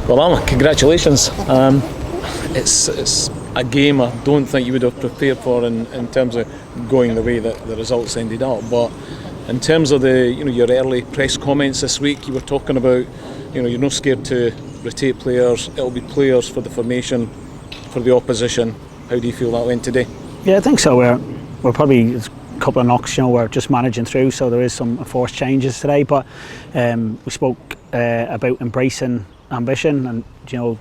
Well, Alan, congratulations. It's a game I don't think you would have prepared for in terms of going the way that the results ended up. But in terms of your early press comments this week, you were talking about you're not scared to rotate players. It'll be players for the formation, for the opposition. How do you feel that went today? Yeah, I think so. We're probably a couple of knocks. We're just managing through, so there is some forced changes today. But we spoke about embracing ambition, and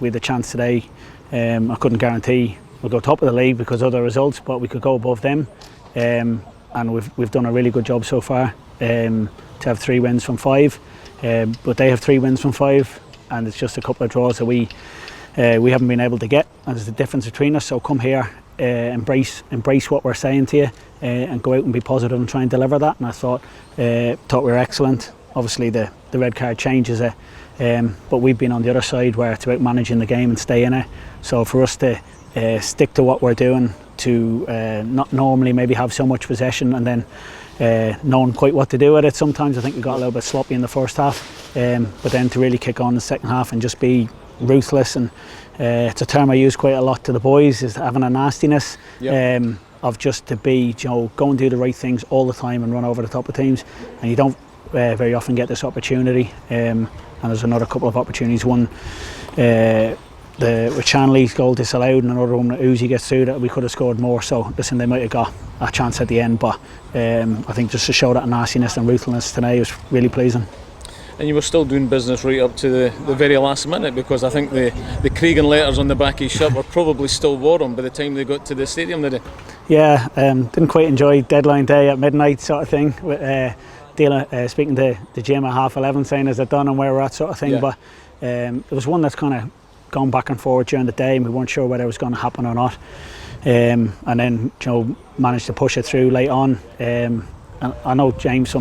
we had the chance today. I couldn't guarantee we'll go top of the league because of the results, but we could go above them, and we've done a really good job so far to have 3 wins from 5, but they have 3 wins from 5, and it's just a couple of draws that we haven't been able to get, and there's the difference between us. So come here, embrace what we're saying to you, and go out and be positive and try and deliver that. And I thought we were excellent. Obviously the red card changes it, but we've been on the other side where it's about managing the game and stay in it. So for us to stick to what we're doing, to not normally maybe have so much possession and then knowing quite what to do with it. Sometimes I think we got a little bit sloppy in the first half, but then to really kick on the second half and just be ruthless. And it's a term I use quite a lot to the boys, is having a nastiness. Yep. Of just to be, go and do the right things all the time and run over the top of teams, and you don't very often get this opportunity. And there's another couple of opportunities. One, with Chanley's goal disallowed, and another one that Uzi gets through that we could have scored more. So listen, they might have got a chance at the end, but I think just to show that nastiness and ruthlessness today was really pleasing. And you were still doing business right up to the very last minute, because I think the Cregan letters on the back of his shirt were probably still warm by the time they got to the stadium, did they? Yeah, didn't quite enjoy deadline day at midnight sort of thing. With, speaking to the gym at 11:30, saying is it done and where we're at sort of thing. Yeah. But it was one that's kind of gone back and forward during the day, and we weren't sure whether it was going to happen or not. And then managed to push it through late on. And I know James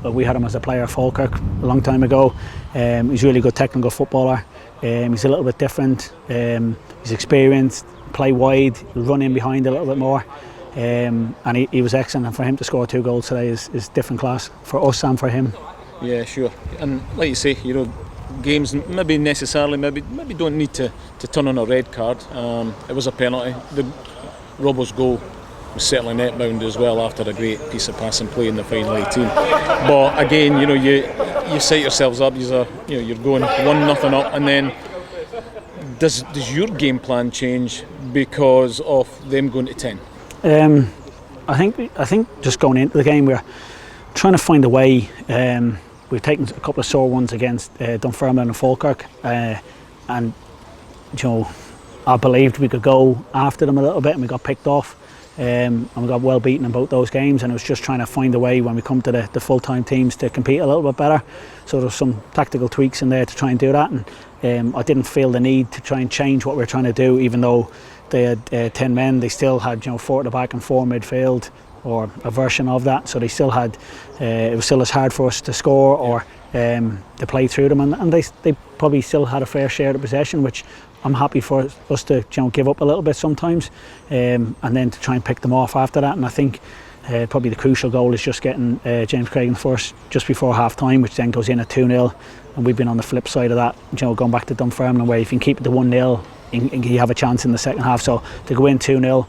we had him as a player at Falkirk a long time ago. He's a really good technical footballer. He's a little bit different. He's experienced, play wide, run in behind a little bit more. And he was excellent, and for him to score 2 goals today is different class for us and for him. Yeah, sure. And like you say, games maybe don't need to turn on a red card. It was a penalty. The Robbo's goal was certainly net bound as well after a great piece of passing play in the final 18. But again, you set yourselves up. You're going 1-0 up, and then does your game plan change because of them going to 10? I think just going into the game, we're trying to find a way. We've taken a couple of sore ones against Dunfermline and Falkirk, and I believed we could go after them a little bit, and we got picked off. And we got well beaten in both those games, and it was just trying to find a way when we come to the full-time teams to compete a little bit better. So there's some tactical tweaks in there to try and do that, and I didn't feel the need to try and change what we're trying to do. Even though they had 10 men, they still had 4 at the back and 4 midfield, or a version of that. So they still had it was still as hard for us to score or to play through them, and they probably still had a fair share of possession, which I'm happy for us to give up a little bit sometimes, and then to try and pick them off after that. And I think probably the crucial goal is just getting James Craig first just before half time, which then goes in at 2-0, and we've been on the flip side of that, going back to Dunfermline, where if you can keep it to 1-0 you have a chance in the second half. So to go in 2-0,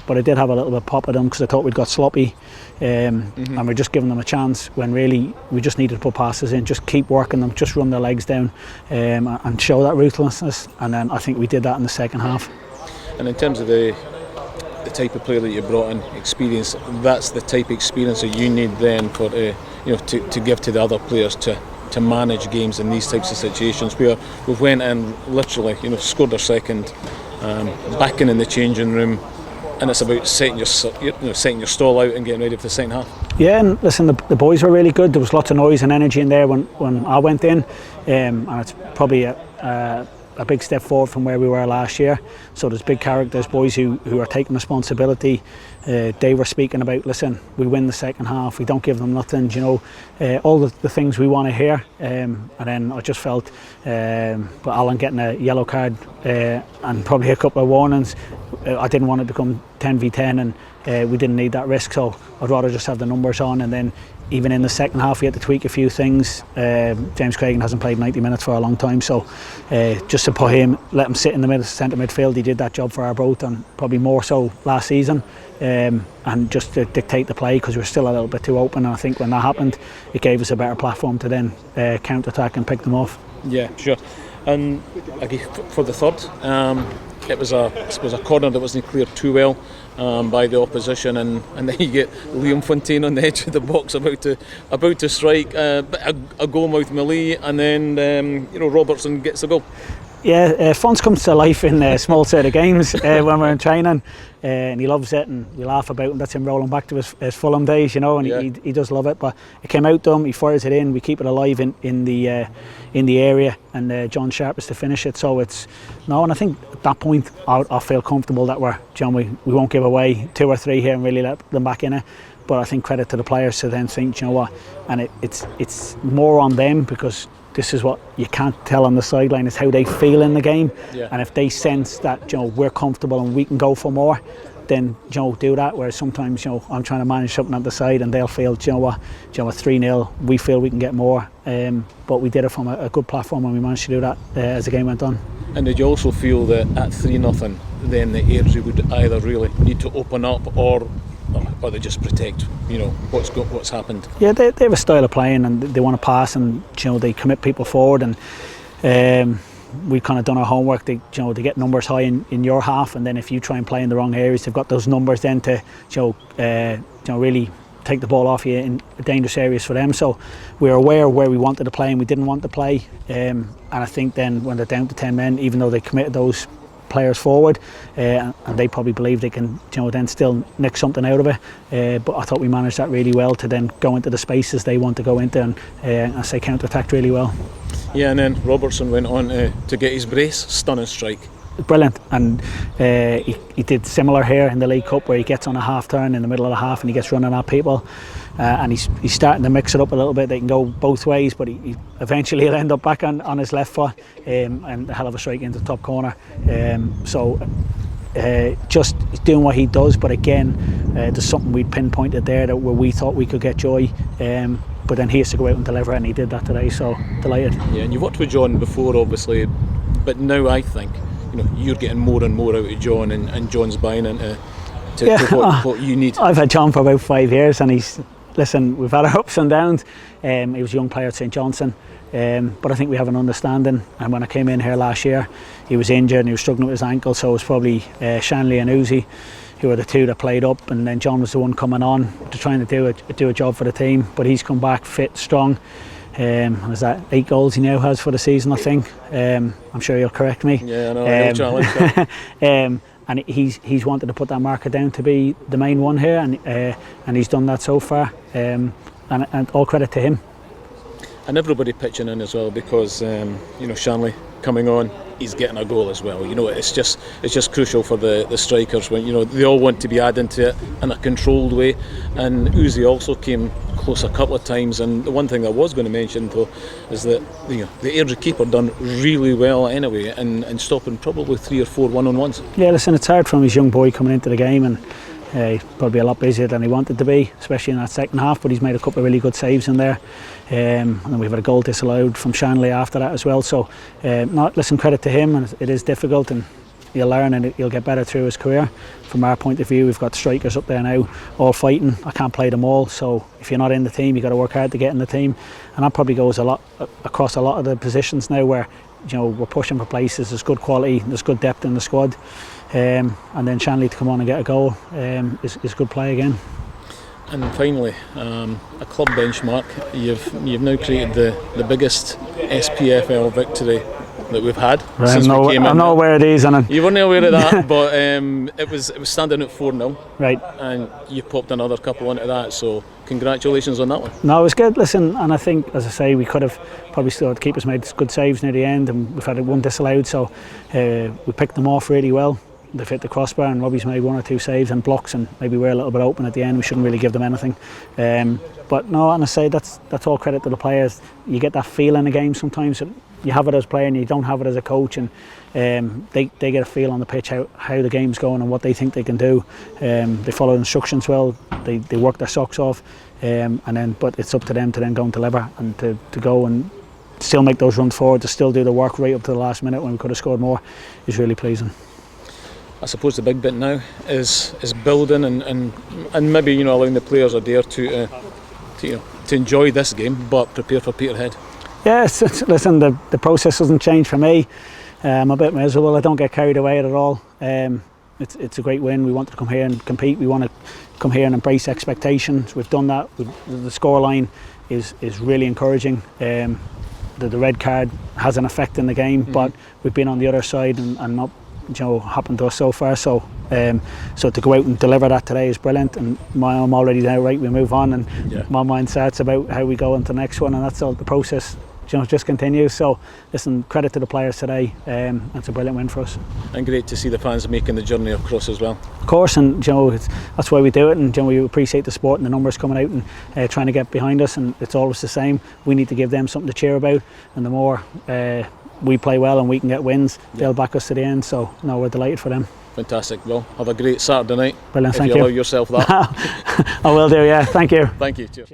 but I did have a little bit of pop at them because I thought we'd got sloppy, and we're just giving them a chance when really we just needed to put passes in, just keep working them, just run their legs down, and show that ruthlessness. And then I think we did that in the second half. And in terms of the type of player that you brought in, experience, that's the type of experience that you need then for to give to the other players to manage games in these types of situations, where we've went in literally scored our second, back in the changing room, and it's about setting your stall out and getting ready for the second half. Yeah, and listen, the boys were really good. There was lots of noise and energy in there when I went in, and it's probably a big step forward from where we were last year. So there's big characters, boys who are taking responsibility. They were speaking about, listen, we win the second half, we don't give them nothing, all the things we want to hear. And then I just felt, but Alan getting a yellow card and probably a couple of warnings, I didn't want it to become 10v10, and we didn't need that risk. So I'd rather just have the numbers on, and then even in the second half we had to tweak a few things. James Cragen hasn't played 90 minutes for a long time, so just to put him, let him sit in the centre midfield, he did that job for our both, and probably more so last season, and just to dictate the play, because we were still a little bit too open, and I think when that happened it gave us a better platform to then counter-attack and pick them off. Yeah, sure. And again, for the third, it was a corner that wasn't cleared too well by the opposition, and then you get Liam Fontaine on the edge of the box about to strike a goalmouth melee, and then Robertson gets the goal. Yeah, Fons comes to life in small set of games when we're in training, and he loves it, and we laugh about him. That's him rolling back to his Fulham days, and he does love it. But it came out to him, he fires it in, we keep it alive in the area, and John Sharp is to finish it. So and I think at that point I'll feel comfortable that we won't give away 2 or 3 here and really let them back in it. But I think credit to the players to then think, you know what, and it's more on them, because this is what you can't tell on the sideline, is how they feel in the game. Yeah. And if they sense that we're comfortable and we can go for more, then do that. Whereas sometimes I'm trying to manage something at the side and they'll feel 3-0, we feel we can get more. But we did it from a good platform, and we managed to do that as the game went on. And did you also feel that at 3-0 then the Airdrie would either really need to open up or they just protect what's happened? Yeah, they have a style of playing, and they want to pass, and they commit people forward, and we've kind of done our homework. They get numbers high in your half, and then if you try and play in the wrong areas, they've got those numbers then to really take the ball off you in dangerous areas for them. So we're aware of where we wanted to play and we didn't want to play, and I think then when they're down to 10 men, even though they committed those players forward, and they probably believe they can then still nick something out of it, but I thought we managed that really well to then go into the spaces they want to go into, and I say counter-attacked really well. Yeah, and then Robertson went on to get his brace, stunning strike. Brilliant, and he did similar here in the League Cup, where he gets on a half turn in the middle of the half and he gets running at people, and he's starting to mix it up a little bit. They can go both ways, but he eventually he'll end up back on his left foot, and a hell of a strike into the top corner. Just doing what he does, but again, there's something we'd pinpointed there where we thought we could get joy, but then he has to go out and deliver it, and he did that today, so delighted. Yeah, and you've worked with John before obviously, but now I think you're getting more and more out of John, and John's buying into what you need. I've had John for about 5 years, and we've had our ups and downs. He was a young player at St Johnstone, but I think we have an understanding, and when I came in here last year he was injured and he was struggling with his ankle, so it was probably Shanley and Uzi who were the two that played up, and then John was the one coming on to trying to do a job for the team, but he's come back fit, strong. Is that 8 goals he now has for the season, I think? I'm sure you'll correct me. Yeah, I know. Challenge. And he's wanted to put that marker down to be the main one here, and he's done that so far. And all credit to him. And everybody pitching in as well, because Shanley coming on, he's getting a goal as well. It's just crucial for the strikers when they all want to be adding to it in a controlled way. And Uzi also came close a couple of times. And the one thing I was going to mention though is that the Airdrie keeper done really well anyway, and stopping probably 3 or 4 one-on-ones. Yeah, listen, it's hard from his young boy coming into the game, and he's probably a lot busier than he wanted to be, especially in that second half, but he's made a couple of really good saves in there, and then we've had a goal disallowed from Shanley after that as well. So credit to him, and it is difficult, and he'll learn and he'll get better through his career. From our point of view, we've got strikers up there now all fighting. I can't play them all, so if you're not in the team, you've got to work hard to get in the team, and that probably goes a lot across a lot of the positions now, where we're pushing for places. There's good quality, there's good depth in the squad. And then Shanley to come on and get a goal is good play again. And finally, a club benchmark. You've now created the biggest SPFL victory that we've had since we came in. I'm not aware of these, and you weren't aware of that, but it was standing at 4-0. Right. And you popped another couple into that, so congratulations on that one. No, it was good. Listen, and I think, as I say, we could have probably still had keepers made good saves near the end, and we've had one disallowed, so we picked them off really well. They've hit the crossbar, and Robbie's made 1 or 2 saves and blocks, and maybe we're a little bit open at the end. We shouldn't really give them anything. But no, and I say that's all credit to the players. You get that feel in a game sometimes. you have it as a player and you don't have it as a coach, and they get a feel on the pitch how the game's going and what they think they can do. They follow instructions well, they work their socks off, but it's up to them to then go and deliver, and to go and still make those runs forward, to still do the work right up to the last minute when we could have scored more, is really pleasing. I suppose the big bit now is building and maybe allowing the players a day or two to enjoy this game, but prepare for Peterhead. Yes, listen, the process doesn't change for me. I'm a bit miserable. I don't get carried away at all. It's a great win. We want to come here and compete. We want to come here and embrace expectations. We've done that. The scoreline is really encouraging. The red card has an effect in the game, but we've been on the other side and not happened to us so far. So to go out and deliver that today is brilliant, and I'm already now right. We move on, and my mind starts about how we go into the next one, and that's all. The process just continues. So listen, credit to the players today. It's a brilliant win for us, and great to see the fans making the journey across as well. Of course, and that's why we do it, and we appreciate the support and the numbers coming out and trying to get behind us, and it's always the same. We need to give them something to cheer about, and the more we play well and we can get wins, they'll back us to the end. So no, we're delighted for them. Fantastic. Well, have a great Saturday night. Brilliant. If you allow yourself that. I will do. Yeah. Thank you. Thank you. Cheers.